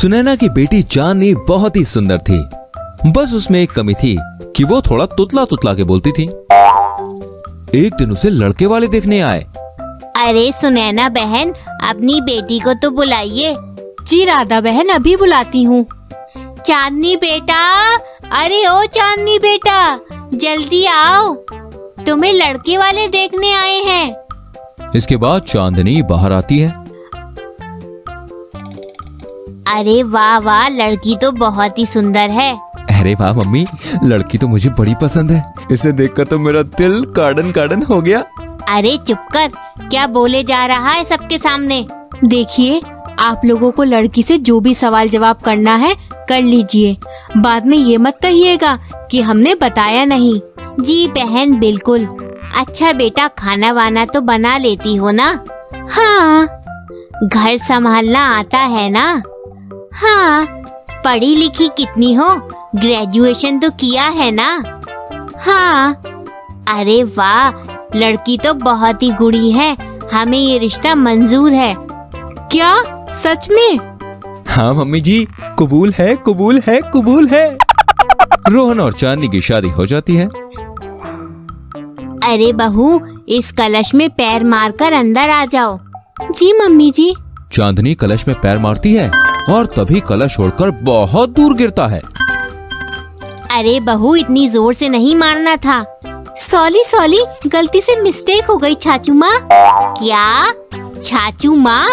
सुनैना की बेटी चांदनी बहुत ही सुंदर थी। बस उसमें एक कमी थी कि वो थोड़ा तुतला तुतला के बोलती थी। एक दिन उसे लड़के वाले देखने आए। अरे सुनैना बहन, अपनी बेटी को तो बुलाइए। जी राधा बहन, अभी बुलाती हूँ। चांदनी बेटा, अरे ओ चांदनी बेटा, जल्दी आओ, तुम्हें लड़के वाले देखने आए हैं। इसके बाद चांदनी बाहर आती है। अरे वाह वाह, लड़की तो बहुत ही सुंदर है। अरे वाह मम्मी, लड़की तो मुझे बड़ी पसंद है। इसे देखकर तो मेरा दिल गार्डन गार्डन हो गया। अरे चुप कर, क्या बोले जा रहा है सबके सामने। देखिए, आप लोगों को लड़की से जो भी सवाल जवाब करना है कर लीजिए। बाद में ये मत कहिएगा कि हमने बताया नहीं। जी बहन, बिल्कुल। अच्छा बेटा, खाना वाना तो बना लेती हो ना? हाँ। घर संभालना आता है ना? हाँ। पढ़ी लिखी कितनी हो? ग्रेजुएशन तो किया है ना? हाँ। अरे वाह, लड़की तो बहुत ही गुणी है। हमें ये रिश्ता मंजूर है। क्या सच में? हाँ मम्मी जी, कबूल है, कबूल है, कबूल है। रोहन और चांदनी की शादी हो जाती है। अरे बहू, इस कलश में पैर मारकर अंदर आ जाओ। जी मम्मी जी। चांदनी कलश में पैर मारती है और तभी कलश उड़कर बहुत दूर गिरता है। अरे बहू, इतनी जोर से नहीं मारना था। सॉली, गलती से मिस्टेक हो गई चाचू माँ। क्या? चाचू माँ?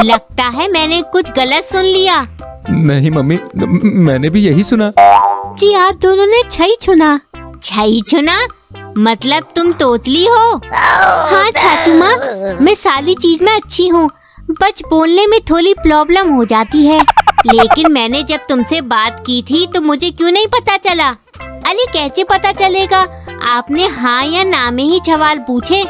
लगता है मैंने कुछ गलत सुन लिया। नहीं मम्मी, मैंने भी यही सुना। जी, आप दोनों ने छई छुना। छई छुना? मतलब तुम तोतली हो? हाँ चाचू माँ, मैं सारी चीज में अच्छी हूँ, बस बोलने में थोड़ी प्रॉब्लम हो जाती है। लेकिन मैंने जब तुमसे बात की थी तो मुझे क्यों नहीं पता चला? अरे कैसे पता चलेगा? आपने हाँ या ना में ही सवाल पूछे।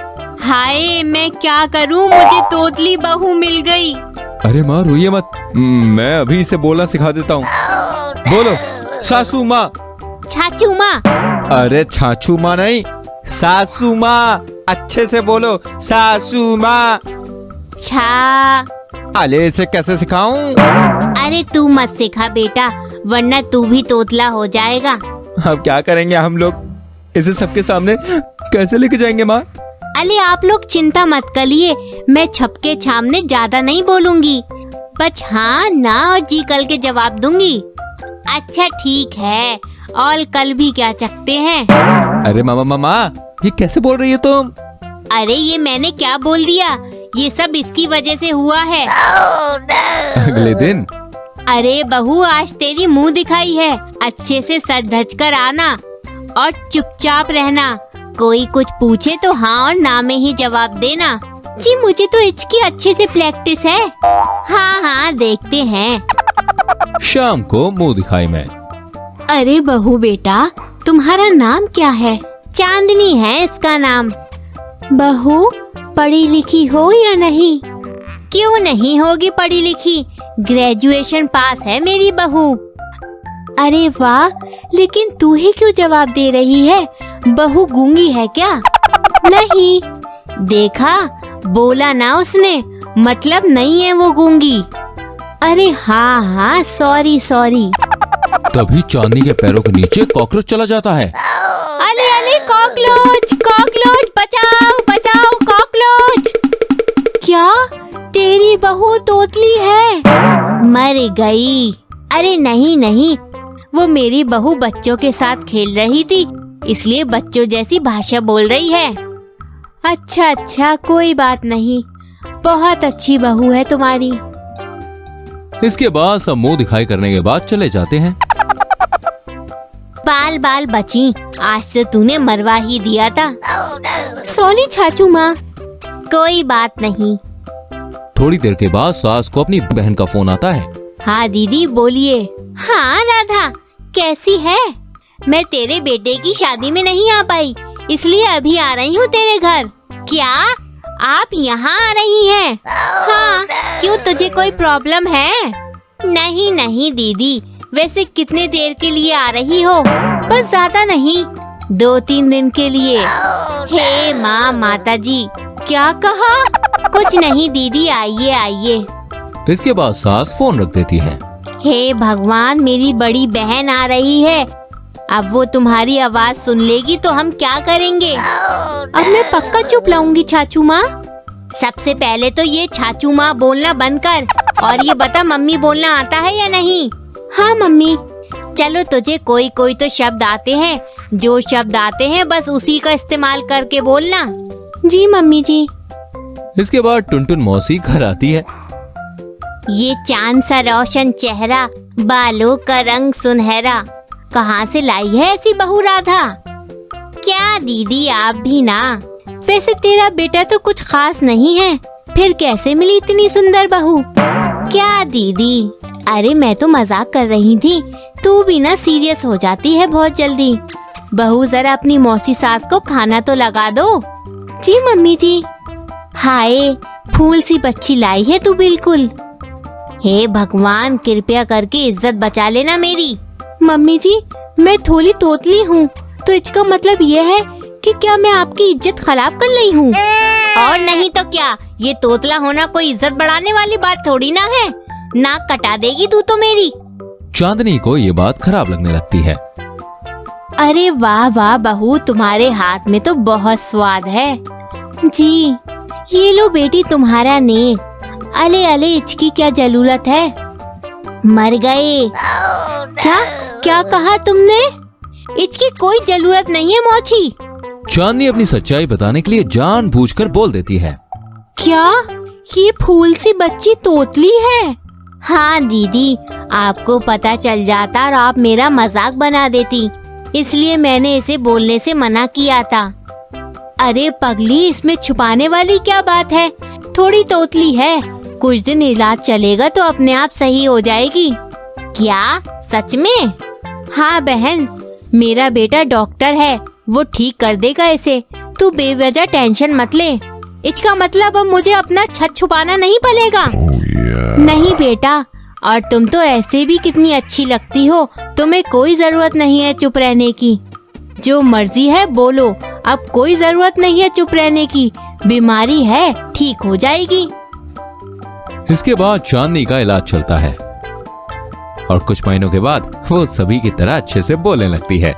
हाय, मैं क्या करूँ, मुझे तोतली बहू मिल गई। अरे माँ रोइए मत, मैं अभी इसे बोलना सिखा देता हूँ। बोलो, सासू माँ। चाचू माँ। अरे छाछू माँ नहीं, सासू माँ। अच्छे से बोलो, सासू माँ। छा। अरे इसे कैसे सिखाऊं? अरे तू मत सिखा बेटा, वरना तू भी तोतला हो जाएगा। अब क्या करेंगे हम लोग? इसे सबके सामने कैसे लेके जाएंगे माँ? अरे आप लोग चिंता मत करिए, मैं छपके सामने ज्यादा नहीं बोलूंगी, बस हाँ ना और जी कल के जवाब दूंगी। अच्छा ठीक है, और कल भी क्या चखते हैं? अरे मामा, ये कैसे बोल रही है तुम? अरे ये मैंने क्या बोल दिया? ये सब इसकी वजह से हुआ है। अगले दिन। अरे बहू, आज तेरी मुंह दिखाई है। अच्छे से सर धज कर आना और चुपचाप रहना। कोई कुछ पूछे तो हाँ और ना में ही जवाब देना। जी, मुझे तो इसकी अच्छे से प्रैक्टिस है। हाँ, देखते हैं। शाम को मुंह दिखाई में। अरे बहू बेटा, तुम्हारा नाम क्या है? चांदनी है इसका नाम। बहू, पढ़ी लिखी हो या नहीं? क्यों नहीं होगी पढ़ी लिखी? ग्रेजुएशन पास है मेरी बहू। अरे वाह, लेकिन तू ही क्यों जवाब दे रही है? बहू गूंगी है क्या? नहीं, देखा, बोला ना उसने, मतलब नहीं है वो गूंगी। अरे हाँ, सॉरी। तभी चांदनी के पैरों के नीचे कॉकरोच चला जाता है। अरे कॉकरोच, बचाओ कॉकरोच। क्या तेरी बहू तोतली है? मर गई। अरे नहीं, वो मेरी बहू बच्चों के साथ खेल रही थी, इसलिए बच्चों जैसी भाषा बोल रही है। अच्छा, कोई बात नहीं, बहुत अच्छी बहू है तुम्हारी। इसके बाद सब मुंह दिखाई करने के बाद चले जाते हैं। बाल बची, आज तो तूने मरवा ही दिया था। सॉरी चाचू माँ। कोई बात नहीं। थोड़ी देर के बाद सास को अपनी बहन का फोन आता है। हाँ दीदी, बोलिए। हाँ राधा, कैसी है? मैं तेरे बेटे की शादी में नहीं आ पाई, इसलिए अभी आ रही हूँ तेरे घर। क्या आप यहाँ आ रही हैं? हाँ, क्यों, तुझे कोई प्रॉब्लम है? नहीं दीदी, वैसे कितने देर के लिए आ रही हो? बस ज्यादा नहीं, 2-3 दिन के लिए। हे माँ, माता जी। क्या कहा? कुछ नहीं दीदी, आइए। इसके बाद सास फोन रख देती है। हे भगवान, मेरी बड़ी बहन आ रही है। अब वो तुम्हारी आवाज सुन लेगी तो हम क्या करेंगे? अब मैं पक्का चुप लाऊंगी चाचू माँ। सबसे पहले तो ये छाचू माँ बोलना बंद कर और ये बता मम्मी बोलना आता है या नहीं? हाँ मम्मी। चलो, तुझे कोई कोई तो शब्द आते हैं। जो शब्द आते हैं बस उसी का इस्तेमाल करके बोलना। जी मम्मी जी। इसके बाद टुनटुन मौसी घर आती है। ये चांद सा रोशन चेहरा, बालों का रंग सुनहरा, कहाँ से लाई है ऐसी बहू राधा? क्या दीदी, आप भी ना। वैसे तेरा बेटा तो कुछ खास नहीं है, फिर कैसे मिली इतनी सुंदर बहू? क्या दीदी, अरे मैं तो मजाक कर रही थी। तू भी ना सीरियस हो जाती है बहुत जल्दी। बहू, जरा अपनी मौसी सास को खाना तो लगा दो। जी मम्मी जी। हाय, फूल सी बच्ची लाई है तू बिल्कुल। हे भगवान, कृपया करके इज्जत बचा लेना मेरी। मम्मी जी, मैं थोड़ी तोतली हूँ, तो इसका मतलब ये है कि क्या मैं आपकी इज्जत खराब कर रही हूँ? और नहीं तो क्या, ये तोतला होना कोई इज्जत बढ़ाने वाली बात थोड़ी ना है। नाक कटा देगी तू तो मेरी। चांदनी को ये बात खराब लगने लगती है। अरे वाह वाह बहू, तुम्हारे हाथ में तो बहुत स्वाद है। जी। ये लो बेटी तुम्हारा नेक। अले अले, इचकी क्या जरूरत है? मर गए। क्या कहा तुमने? इचकी कोई जरूरत नहीं है मौची। चांदनी अपनी सच्चाई बताने के लिए जानबूझकर बोल देती है। क्या ये फूल सी बच्ची तोतली है? हाँ दीदी, आपको पता चल जाता और आप मेरा मजाक बना देती, इसलिए मैंने इसे बोलने से मना किया था। अरे पगली, इसमें छुपाने वाली क्या बात है? थोड़ी तोतली है, कुछ दिन इलाज चलेगा तो अपने आप सही हो जाएगी। क्या सच में? हाँ बहन, मेरा बेटा डॉक्टर है, वो ठीक कर देगा इसे। तू बेवजह टेंशन मत ले। इसका मतलब अब मुझे अपना छत छुपाना नहीं पड़ेगा। नहीं बेटा, और तुम तो ऐसे भी कितनी अच्छी लगती हो, तुम्हें कोई जरूरत नहीं है चुप रहने की। जो मर्जी है बोलो, अब कोई जरूरत नहीं है चुप रहने की। बीमारी है, ठीक हो जाएगी। इसके बाद चांदनी का इलाज चलता है और कुछ महीनों के बाद वो सभी की तरह अच्छे से बोलने लगती है।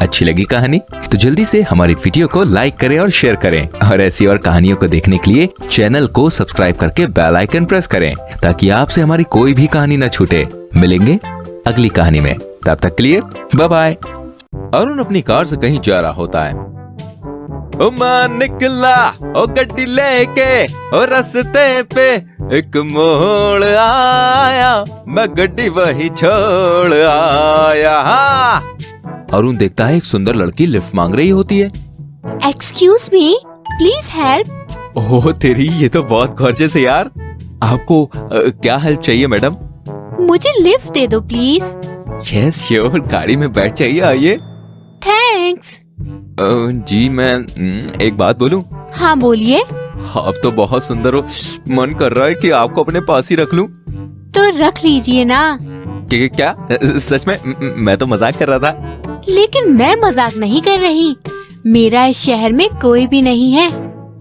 अच्छी लगी कहानी तो जल्दी से हमारी वीडियो को लाइक करें और शेयर करें, और ऐसी और कहानियों को देखने के लिए चैनल को सब्सक्राइब करके बेल आइकन प्रेस करें ताकि आपसे हमारी कोई भी कहानी न छूटे। मिलेंगे अगली कहानी में, तब तक के लिए बाय बाय। अरुण अपनी कार से कहीं जा रहा होता है। ओ मां निकला ओ गड्डी लेके, ओ रास्ते पे एक मोड़ आया, मैं गड्डी वही छोड़ आया। अरुण देखता है एक सुंदर लड़की लिफ्ट मांग रही होती है। Excuse me, please help. ओह तेरी, ये तो बहुत गॉर्जियस है यार। आपको क्या हेल्प चाहिए मैडम? मुझे लिफ्ट दे दो प्लीज। यस श्योर, गाड़ी में बैठ जाइए, आइए। थैंक्स। जी मैं एक बात बोलूं? हाँ बोलिए। आप तो बहुत सुंदर हो, मन कर रहा है कि आपको अपने पास ही रख लूं। तो रख लीजिए ना। क्या सच में? मैं तो मजाक कर रहा था। लेकिन मैं मजाक नहीं कर रही, मेरा इस शहर में कोई भी नहीं है।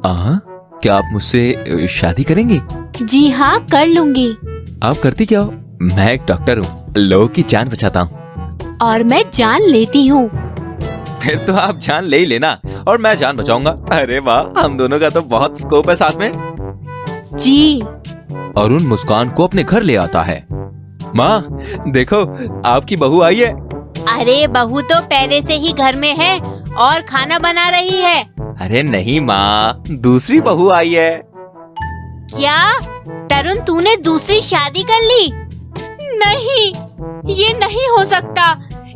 क्या आप मुझसे शादी करेंगी? जी हाँ, कर लूंगी। आप करती क्या हो? मैं एक डॉक्टर हूँ, लोगों की जान बचाता हूँ। और मैं जान लेती हूँ। फिर तो आप जान ले ही लेना और मैं जान बचाऊंगा। अरे वाह, हम दोनों का तो बहुत स्कोप है साथ में। जी। अरुण मुस्कान को अपने घर ले आता है। माँ देखो, आपकी बहू आई है। अरे बहू तो पहले से ही घर में है और खाना बना रही है। अरे नहीं माँ, दूसरी बहू आई है। क्या तरुण, तूने दूसरी शादी कर ली? नहीं, ये नहीं हो सकता।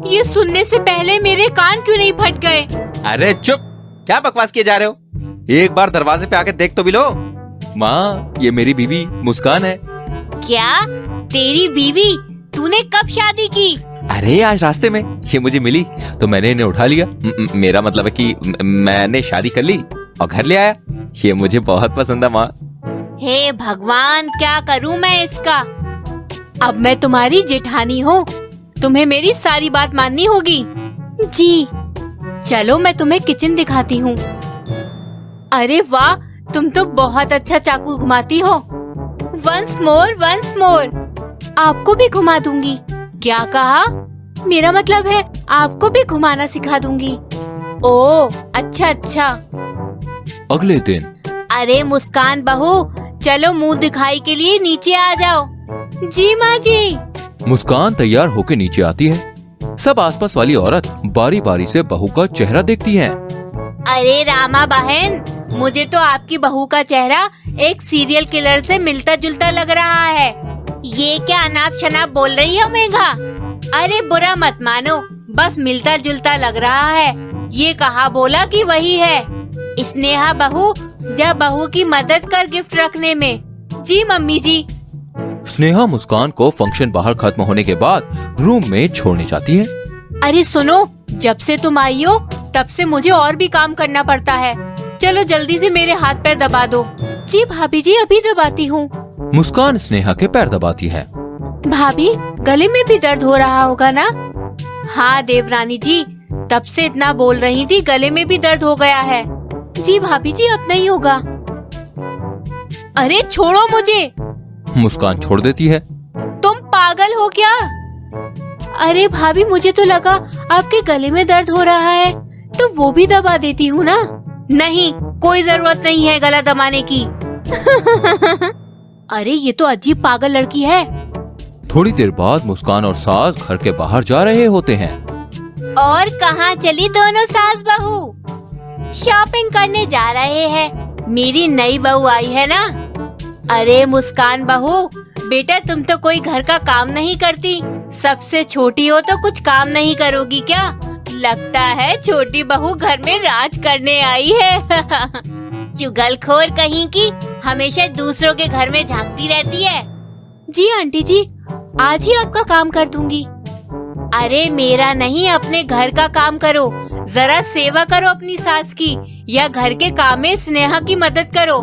ये सुनने से पहले मेरे कान क्यों नहीं फट गए? अरे चुप, क्या बकवास किए जा रहे हो? एक बार दरवाजे पे आके देख तो भी लो। माँ, ये मेरी बीवी मुस्कान है। क्या तेरी बीवी? तूने कब शादी की? अरे आज रास्ते में ये मुझे मिली तो मैंने इन्हें उठा लिया। मेरा मतलब है कि मैंने शादी कर ली और घर ले आया। ये मुझे बहुत पसंद है माँ। हे भगवान, क्या करूँ मैं इसका? अब मैं तुम्हारी जेठानी हूँ, तुम्हें मेरी सारी बात माननी होगी। जी। चलो मैं तुम्हें किचन दिखाती हूँ। अरे वाह, तुम तो बहुत अच्छा चाकू घुमाती हो। वंस मोर आपको भी घुमा दूंगी। क्या कहा? मेरा मतलब है आपको भी घुमाना सिखा दूंगी। ओ अच्छा अच्छा। अगले दिन अरे मुस्कान बहू, चलो मुंह दिखाई के लिए नीचे आ जाओ। जी माँ जी। मुस्कान तैयार होके नीचे आती है। सब आसपास वाली औरत बारी बारी से बहू का चेहरा देखती हैं। अरे रामा बहन, मुझे तो आपकी बहू का चेहरा एक सीरियल किलर से मिलता जुलता लग रहा है। ये क्या अनाप शनाप बोल रही हो मेघा? अरे बुरा मत मानो, बस मिलता जुलता लग रहा है। ये कहा बोला कि वही है स्नेहा बहू, जब बहू की मदद कर गिफ्ट रखने में। जी मम्मी जी। स्नेहा मुस्कान को फंक्शन बाहर खत्म होने के बाद रूम में छोड़ने जाती है। अरे सुनो, जब से तुम आई हो तब से मुझे और भी काम करना पड़ता है। चलो जल्दी से मेरे हाथ पैर दबा दो। जी भाभी जी, अभी दबाती हूँ। मुस्कान स्नेहा के पैर दबाती है। भाभी, गले में भी दर्द हो रहा होगा ना? हाँ देवरानी जी, तब से इतना बोल रही थी, गले में भी दर्द हो गया है। जी भाभी जी, अब नहीं होगा। अरे छोड़ो मुझे। मुस्कान छोड़ देती है। तुम पागल हो क्या? अरे भाभी, मुझे तो लगा आपके गले में दर्द हो रहा है तो वो भी दबा देती हूँ ना। नहीं, कोई जरूरत नहीं है गला दबाने की। अरे ये तो अजीब पागल लड़की है। थोड़ी देर बाद मुस्कान और सास घर के बाहर जा रहे होते हैं। और कहाँ चली दोनों सास बहू? शॉपिंग करने जा रहे हैं। मेरी नई बहू आई है ना। अरे मुस्कान बहू, बेटा तुम तो कोई घर का काम नहीं करती, सबसे छोटी हो तो कुछ काम नहीं करोगी क्या? लगता है छोटी बहू घर में राज करने आई है। चुगलखोर कहीं की, हमेशा दूसरों के घर में झांकती रहती है। जी आंटी जी, आज ही आपका काम कर दूंगी। अरे मेरा नहीं, अपने घर का काम करो। जरा सेवा करो अपनी सास की, या घर के काम में स्नेहा की मदद करो।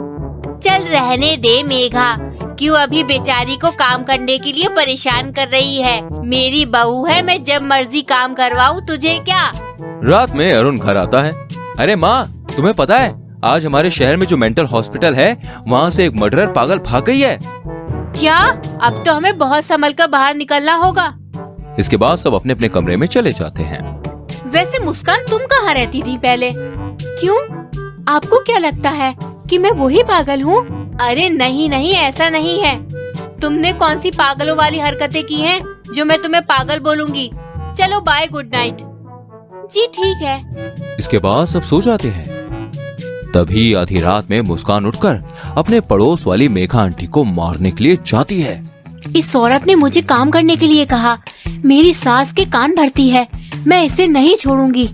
चल रहने दे मेघा, क्यों अभी बेचारी को काम करने के लिए परेशान कर रही है। मेरी बहू है, मैं जब मर्जी काम करवाऊँ, तुझे क्या? रात में अरुण घर आता है। अरे माँ, तुम्हें पता है आज हमारे शहर में जो मेंटल हॉस्पिटल है वहाँ से एक मर्डरर पागल भाग गई है। क्या? अब तो हमें बहुत संभल कर बाहर निकलना होगा। इसके बाद सब अपने अपने कमरे में चले जाते हैं। वैसे मुस्कान, तुम कहाँ रहती थी पहले? क्यों? आपको क्या लगता है कि मैं वही पागल हूँ? अरे नहीं नहीं, ऐसा नहीं है। तुमने कौन सी पागलों वाली हरकतें की हैं जो मैं तुम्हें पागल बोलूंगी। चलो बाय, गुड नाइट। जी ठीक है। इसके बाद सब सो जाते हैं। तभी आधी रात में मुस्कान उठकर अपने पड़ोस वाली मेघा आंटी को मारने के लिए जाती है। इस औरत ने मुझे काम करने के लिए कहा, मेरी सास के कान भरती है, मैं इसे नहीं छोड़ूंगी।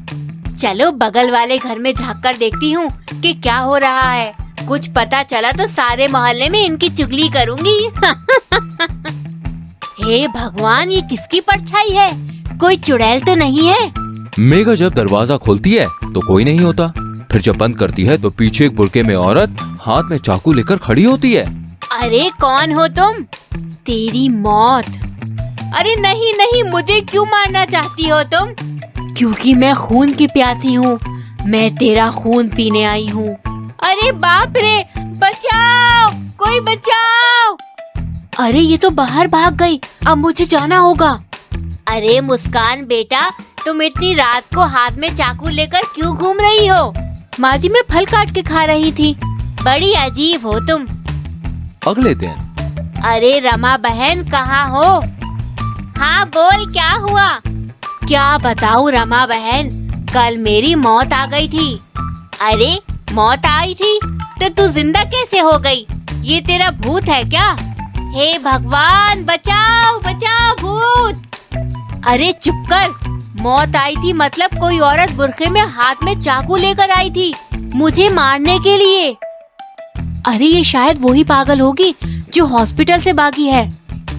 चलो बगल वाले घर में झाँक कर देखती हूँ कि क्या हो रहा है। कुछ पता चला तो सारे मोहल्ले में इनकी चुगली करूंगी। हे भगवान, ये किसकी परछाई है? कोई चुड़ैल तो नहीं है? मेघा जब दरवाजा खोलती है तो कोई नहीं होता। फिर जब बंद करती है तो पीछे एक बुर्के में औरत हाथ में चाकू लेकर खड़ी होती है। अरे कौन हो तुम? तेरी मौत। अरे नहीं नहीं, मुझे क्यों मारना चाहती हो तुम? क्योंकि मैं खून की प्यासी हूँ, मैं तेरा खून पीने आई हूँ। अरे बाप रे, बचाओ, कोई बचाओ। अरे ये तो बाहर भाग गई, अब मुझे जाना होगा। अरे मुस्कान बेटा, तुम इतनी रात को हाथ में चाकू लेकर क्यों घूम रही हो? माँ जी, मैं फल काट के खा रही थी। बड़ी अजीब हो तुम। अगले दिन अरे रमा बहन, कहाँ हो? हाँ बोल, क्या हुआ? क्या बताऊँ रमा बहन, कल मेरी मौत आ गई थी। अरे मौत आई थी तो तू जिंदा कैसे हो गई? ये तेरा भूत है क्या? हे भगवान, बचाओ बचाओ, भूत। अरे चुप कर, मौत आई थी मतलब कोई औरत बुर्के में हाथ में चाकू लेकर आई थी मुझे मारने के लिए। अरे ये शायद वही पागल होगी जो हॉस्पिटल से भागी है।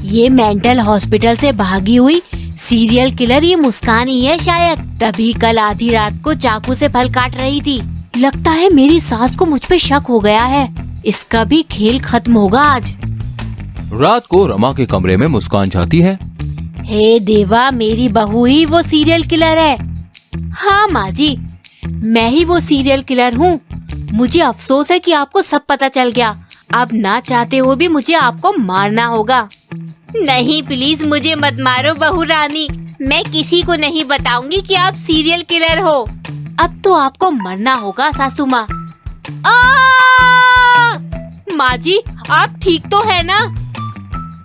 ये मेंटल हॉस्पिटल से भागी हुई सीरियल किलर ये मुस्कान ही है शायद, तभी कल आधी रात को चाकू से फल काट रही थी। लगता है मेरी सास को मुझ पे शक हो गया है, इसका भी खेल खत्म होगा आज। रात को रमा के कमरे में मुस्कान जाती है। हे देवा, मेरी बहू ही वो सीरियल किलर है। हाँ माँ जी, मैं ही वो सीरियल किलर हूँ। मुझे अफसोस है कि आपको सब पता चल गया। अब ना चाहते हुए भी मुझे आपको मारना होगा। नहीं, प्लीज मुझे मत मारो बहू रानी। मैं किसी को नहीं बताऊंगी कि आप सीरियल किलर हो। अब तो आपको मरना होगा सासू माँ। माँ जी, आप ठीक तो है ना?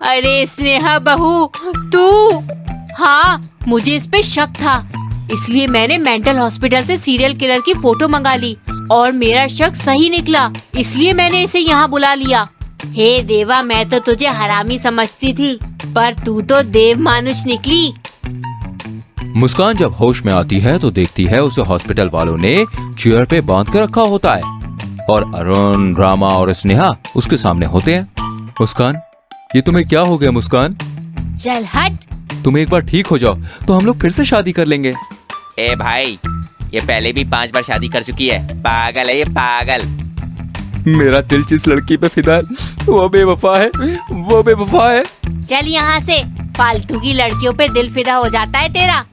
अरे स्नेहा बहू, तू? हाँ, मुझे इस पे शक था, इसलिए मैंने मेंटल हॉस्पिटल से सीरियल किलर की फोटो मंगा ली और मेरा शक सही निकला, इसलिए मैंने इसे यहाँ बुला लिया। हे देवा, मैं तो तुझे हरामी समझती थी, पर तू तो देव मानुष निकली। मुस्कान जब होश में आती है तो देखती है उसे हॉस्पिटल वालों ने चेयर पे बांध के रखा होता है और अरुण, रामा और स्नेहा उसके सामने होते हैं। मुस्कान, ये तुम्हें क्या हो गया मुस्कान? चल हट। तुम एक बार ठीक हो जाओ तो हम लोग फिर से शादी कर लेंगे। ए भाई, ये पहले भी 5 बार शादी कर चुकी है। पागल है ये, पागल। मेरा दिल जिस लड़की पे फिदा है वो बेवफा है, वो बेवफा है। चल यहाँ से, फालतू की लड़कियों पे दिल फिदा हो जाता है तेरा।